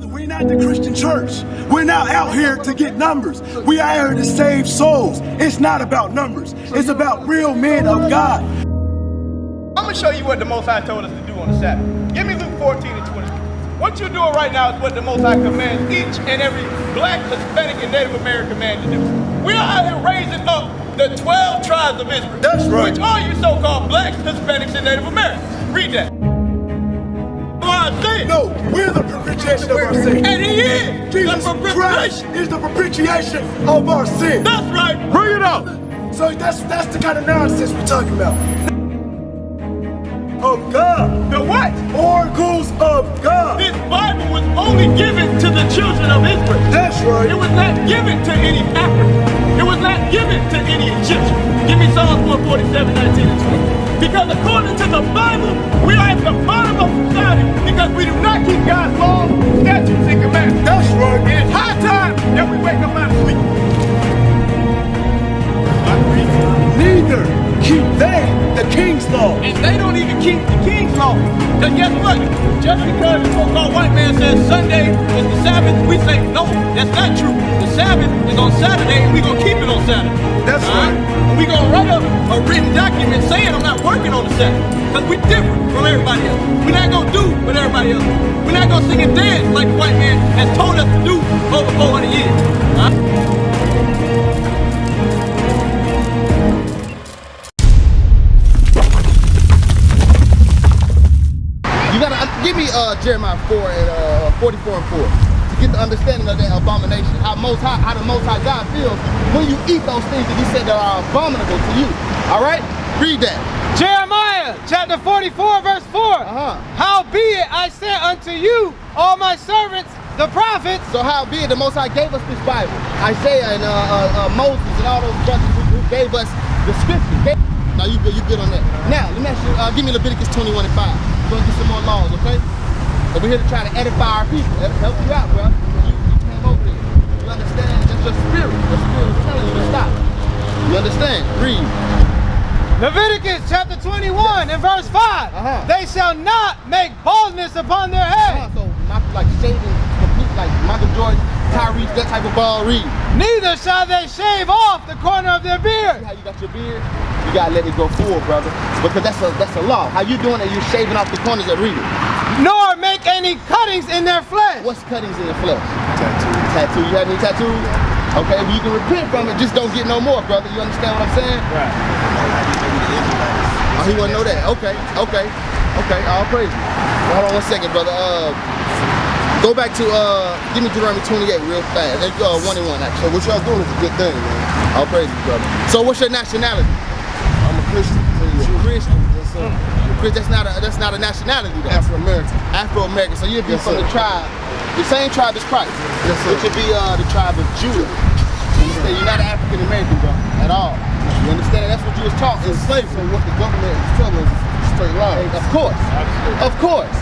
We're not the Christian church. We're not out here to get numbers. We are out here to save souls. It's not about numbers. It's about real men of God. I'm going to show you what the Most High told us to do on the Sabbath. Give me Luke 14 and 20. What you're doing right now is what the Most High commands each and every black, Hispanic, and Native American man to do. We are out here raising up the 12 tribes of Israel. That's right. Which are you so-called blacks, Hispanics, and Native Americans. Read that. No, we're the propitiation of our sin. And he is. Jesus Christ is the propitiation of our sin. That's right. Bring it up. So that's the kind of nonsense we're talking about. Of God. The what? Oracles of God. This Bible was only given to the children of Israel. That's right. It was not given to any African. It was not given to any Egyptian. Give me Psalms 147, 19 and 20. Because according to the Bible, we are at the bottom of society because we do not keep God's laws, statutes, and commandments. That's right. And it's high time that we wake up out of sleep. Neither keep they the king's law. And they don't even keep the king's law. Because guess what? Just because the so-called white man says Sunday is the Sabbath, we say no, that's not true. The Sabbath is on Saturday and we're going to keep it on Saturday. That's right. And we're going to write up a written document saying I'm not working on the Sabbath. Because we're different from everybody else. We're not going to do what everybody else. We're not going to sing and dance like the white man has told us to do over 400 years. Give me Jeremiah 4 and 44 and 4 to get the understanding of that abomination. How the Most High God feels when you eat those things that He said that are abominable to you. All right, read that. Jeremiah chapter 44 verse 4. Howbeit I sent unto you all my servants the prophets. So howbeit the Most High gave us this Bible, Isaiah and Moses and all those brothers who gave us the scripture. Now you good on that. Now let me ask you, give me Leviticus 21 and 5. We're gonna get some more laws, okay? So we're here to try to edify our people. That'll help you out, bro. You came over here. You understand? That's your spirit. Your spirit is telling you to stop. You understand? Read. Leviticus chapter 21 and verse 5. They shall not make baldness upon their head. So not like shaving complete like Michael Jordan, Tyrese, that type of ball. Read. Neither shall they shave off the corner of their beard. See how you got your beard? You gotta let it go full, brother. Because that's a law. How you doing it? You're shaving off the corners of reading. Nor make any cuttings in their flesh. What's cuttings in your flesh? Tattoo. You have any tattoos? Okay, well you can repent from it, just don't get no more, brother. You understand what I'm saying? Right. Oh, he wanna know that. Okay. All praise. Hold on 1 second, brother. Go back to give me Deuteronomy 28 real fast. Let's go 1 and 1 actually. So what y'all doing is a good thing, man. All praise, brother. So what's your nationality? I'm a Christian. You're a Christian. Yes, sir. That's not a nationality though. Afro-American. Afro-American. So you'd be Yes, from sir. the tribe, the same tribe as Christ. Yes, sir. Which would be the tribe of Judah. You're not African-American, bro, at all. You understand? That's what you was taught in slavery. So what the government is telling us is straight lies. Of course. Absolutely. Of course.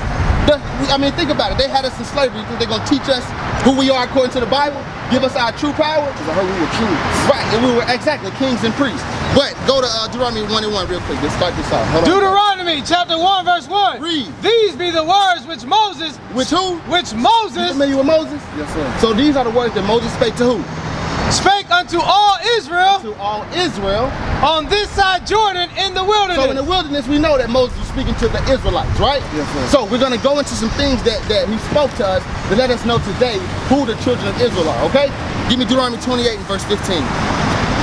I mean, think about it. They had us in slavery. You think they're going to teach us who we are according to the Bible? Give us our true power? Because I heard we were kings. Right, and we were exactly kings and priests. But go to Deuteronomy 1 and 1 real quick. Let's start this off. Hold on. Deuteronomy chapter 1 verse 1. Read. These be the words which Moses. Which who? Which You Moses familiar with Moses? Yes, sir. So these are the words that Moses spake to who? spake unto all Israel To all Israel. on this side Jordan in the wilderness. So in the wilderness, we know that Moses was speaking to the Israelites, right? Yes, sir. So we're going to go into some things that he spoke to us to let us know today who the children of Israel are, okay? Give me Deuteronomy 28 and verse 15.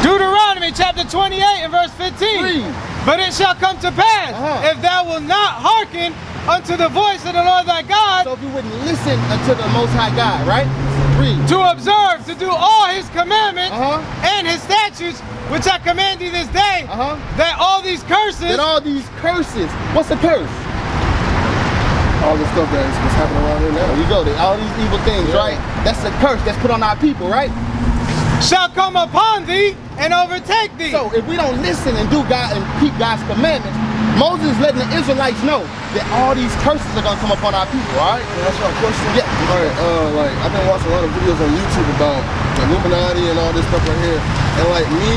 Deuteronomy chapter 28 and verse 15. Read. But it shall come to pass, if thou wilt not hearken unto the voice of the Lord thy God, So if you wouldn't listen unto the Most High God, right? Read. to observe, to do all his commandments Uh-huh. and his statutes, which I command thee this day, Uh-huh. that all these curses, That all these curses, what's a curse? All the stuff that is what's happening around here now. There you go, all these evil things, right? That's a curse that's put on our people, right? shall come upon thee and overtake thee. So if we don't listen and do God and keep God's commandments, Moses is letting the Israelites know that all these curses are gonna come upon our people, all right? Can I ask y'all a question? Yeah. All right, like, I've been watching a lot of videos on YouTube about the Illuminati and all this stuff right here. And like me,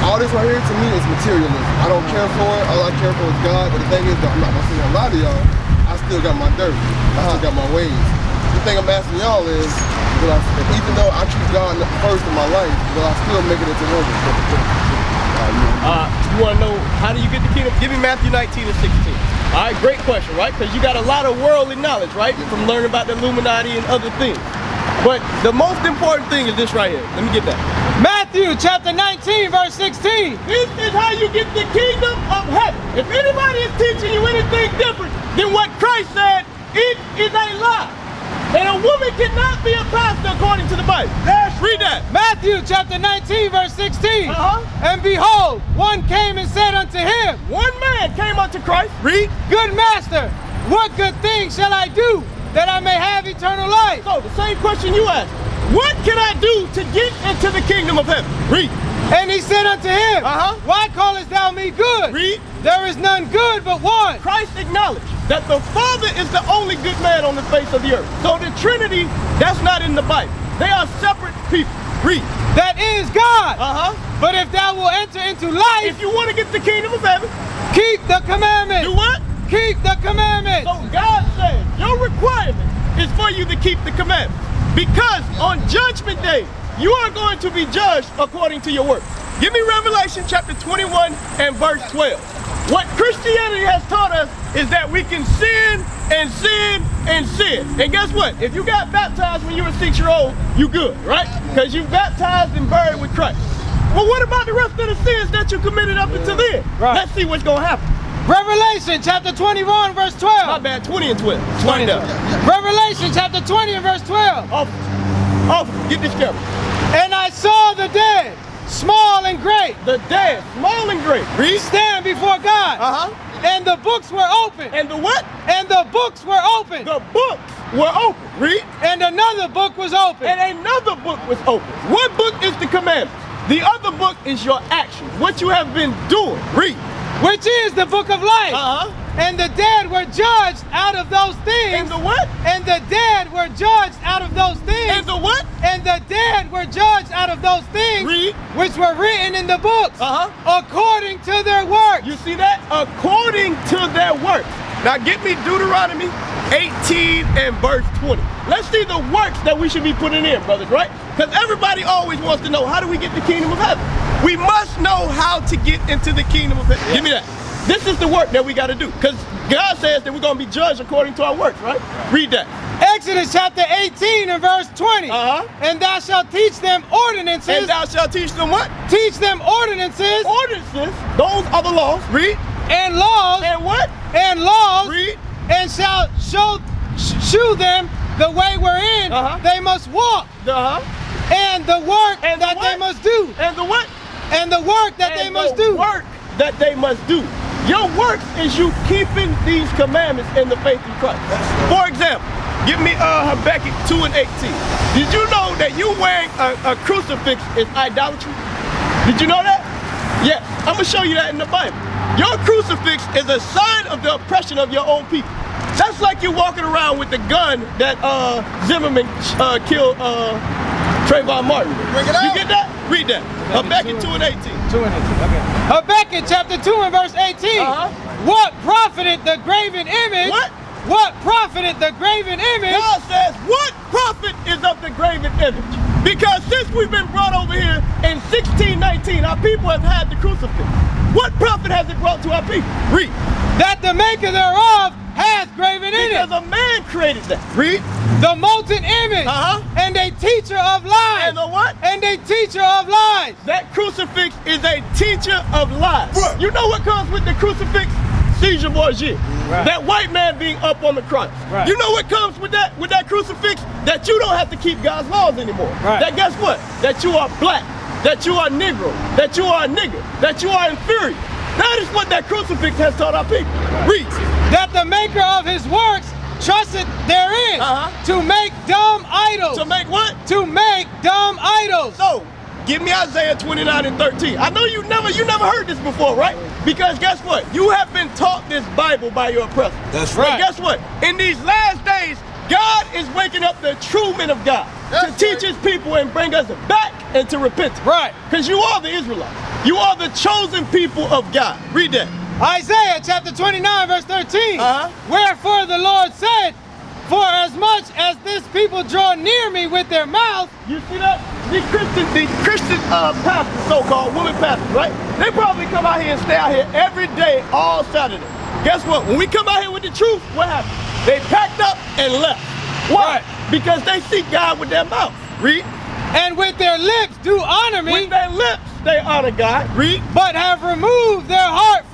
all this right here to me is materialism. I don't care for it. All I care for is God. But the thing is, I'm not gonna say a lot of y'all. I still got my dirt. I still got my ways. the thing I'm asking y'all is, even though I keep God first in my life, will I still make it into heaven? You want to know how do you get the kingdom? Give me Matthew 19 and 16. All right, great question, right? Because you got a lot of worldly knowledge, right? From learning about the Illuminati and other things. But the most important thing is this right here. Let me get that. Matthew chapter 19, verse 16. This is how you get the kingdom of heaven. If anybody is teaching you anything different than what Christ said, it is a lie. And a woman cannot be a pastor according to the Bible. Read that. Matthew chapter 19, verse 16. And behold, one came and said unto him, one man came unto Christ. Read. Good master, what good thing shall I do that I may have eternal life? So the same question you asked. What can I do to get into the kingdom of heaven? Read. And he said unto him, why callest thou me good? Read. There is none good but one. Christ acknowledged that the Father is the only good man on the face of the earth. So the Trinity, that's not in the Bible. They are separate people. Read. That is God. But if thou wilt enter into life, if you want to get the kingdom of heaven, keep the commandments. Do what? Keep the commandments. So God says your requirement is for you to keep the commandments. Because on Judgment Day, you are going to be judged according to your works. Give me Revelation chapter 21 and verse 12. What Christianity has taught us is that we can sin and sin and sin. And guess what? If you got baptized when you were 6 years old, you good, right? Because you baptized and buried with Christ. Well, what about the rest of the sins that you committed up until then? Right. Let's see what's going to happen. Revelation chapter 21 verse 12. My bad, 20 and 12. 20 down. Revelation chapter 20 and verse 12. Officer, get this camera. And I saw the dead, small and great. The dead, small and great. Read. Stand before God. And the books were open. And the what? And the books were open. The books were open. Read. And another book was open. And another book was open. One book is the commandments. The other book is your actions, what you have been doing. Read. Which is the book of life. And the dead were judged out of those things. And the what? And the dead were judged out of those things. And the what? And the dead were judged out of those things. Read. Which were written in the books. According to their works. You see that? According to their works. Now get me Deuteronomy 18 and verse 20. Let's see the works that we should be putting in, brothers, right? Because everybody always wants to know, how do we get the kingdom of heaven? We must know how to get into the kingdom of heaven. Give me that. This is the work that we got to do. Because God says that we're going to be judged according to our works, right? Read that. Exodus chapter 18 and verse 20. And thou shalt teach them ordinances. And thou shalt teach them what? Teach them ordinances. Ordinances. Those are the laws. Read. And laws. And what? And laws. Read. And shall shew them the way wherein they must walk. And the work that they must do. And the what? And the work that they must do. Work that they must do. Your work is you keeping these commandments in the faith in Christ. For example, give me Habakkuk 2 and 18. Did you know that you wearing a crucifix is idolatry? Did you know that? Yes, I'm gonna show you that in the Bible. Your crucifix is a sign of the oppression of your own people. That's like you walking around with the gun that Zimmerman killed Trayvon Martin. You get that? Read that. Habakkuk 2 and 18. 2 and 18, okay. Habakkuk chapter 2 and verse 18. What profited the graven image? What? What profited the graven image? God says, what profit is of the graven image? Because since we've been brought over here in 1619, our people have had the crucifix. What profit has it brought to our people? Read. That the maker thereof hath graven in it. Because a man created that. Read. The molten image. And a teacher of lies. And the what? And a teacher of lies. That crucifix is a teacher of lies. Right. You know what comes with the crucifix? Caesar Borgia. Right. That white man being up on the cross. Right. You know what comes with that crucifix? That you don't have to keep God's laws anymore. Right. That guess what? That you are black. That you are Negro. That you are a nigger. That you are inferior. That is what that crucifix has taught our people. Read. That the maker of his works trusted therein to make dumb idols. To make what? To make dumb idols. So, give me Isaiah 29 and 13. I know you never heard this before, right? Because guess what? You have been taught this Bible by your oppressor. That's right. And guess what? In these last days, God is waking up the true men of God to teach his people and bring us back into repentance. Right. Because you are the Israelites. You are the chosen people of God. Read that. Isaiah chapter 29 verse 13. Wherefore the Lord said, for as much as this people draw near me with their mouth. You see that? These Christian pastors, so-called women pastors, right? They probably come out here and stay out here every day, all Saturday. Guess what? When we come out here with the truth, what happens? They packed up and left. Why? Right. Because they seek God with their mouth. Read. And with their lips do honor me. With their lips they honor God. Read. But have removed their heart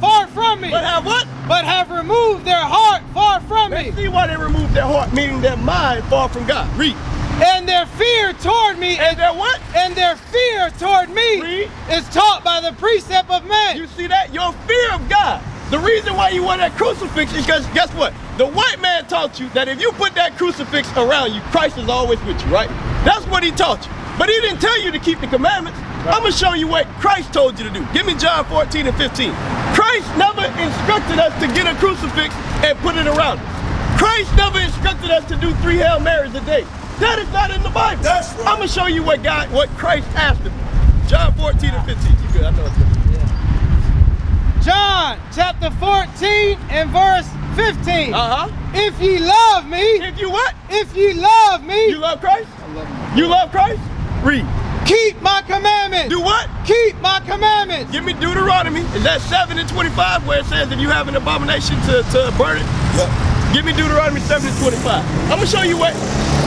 far from me. But have what? But have removed their heart far from me. See why they removed their heart, meaning their mind far from God. Read. And their fear toward me. And their what? And their fear toward me. Read. Is taught by the precept of men. You see that? Your fear of God. The reason why you wear that crucifix is because, guess what? The white man taught you that if you put that crucifix around you, Christ is always with you, right? That's what he taught you. But he didn't tell you to keep the commandments. Right. I'm going to show you what Christ told you to do. Give me John 14 and 15. Christ never instructed us to get a crucifix and put it around us. Christ never instructed us to do 3 Hail Marys a day. That is not in the Bible. That's right. I'm going to show you what Christ asked him. John 14 and 15. You good? I know it's good. John chapter 14 and verse 15. If ye love me. If you what? If ye love me. You love Christ? I love him. You love Christ? Read. Keep my commandments. Do what? Keep my commandments. Give me Deuteronomy. Is that 7 and 25 where it says if you have an abomination to burn it? Yep. Give me Deuteronomy 7 and 25. I'm going to show you what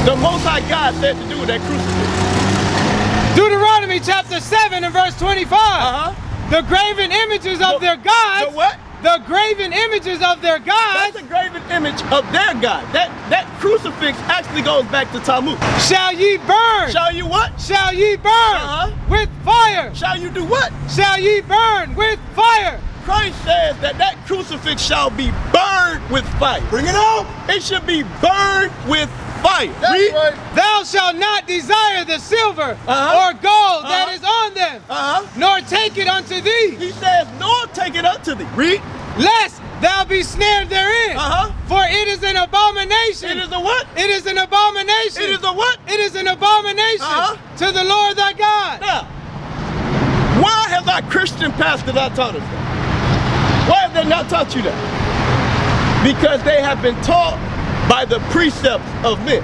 the Most High God said to do with that crucifix. Deuteronomy chapter 7 and verse 25. The graven images of their gods. The what? The graven images of their gods. That's a graven image of their God. That crucifix actually goes back to Talmud. Shall ye burn? Shall you what? Shall ye burn with fire? Shall you do what? Shall ye burn with fire? Christ says that crucifix shall be burned with fire. Bring it on. It should be burned with fire. That's right. Thou shalt not desire the silver or gold that is on them, nor take it unto thee. He says, nor take it unto thee. Read. Lest thou be snared therein. For it is an abomination. It is a what? It is an abomination. It is a what? It is an abomination to the Lord thy God. Now, why has our Christian pastor not taught us that? Why have they not taught you that? Because they have been taught by the precepts of men.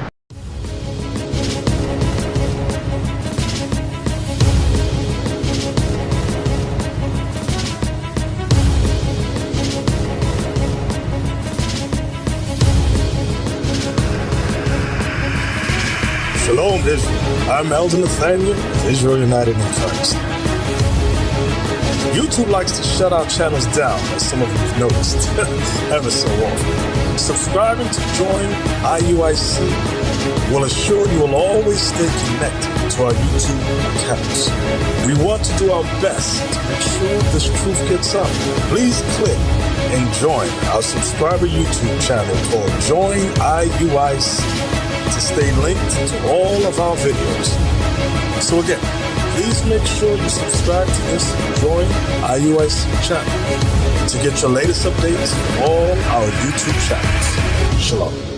Shalom, Israel. I'm Elder Nathaniel of Israel United in Christ. YouTube likes to shut our channels down, as some of you have noticed, ever so often. Subscribing to join IUIC will assure you will always stay connected to our YouTube accounts. We want to do our best to make sure this truth gets out. Please click and join our subscriber YouTube channel called Join IUIC to stay linked to all of our videos. So again, please make sure you subscribe to this Join IUIC channel to get your latest updates on all our YouTube channels. Shalom.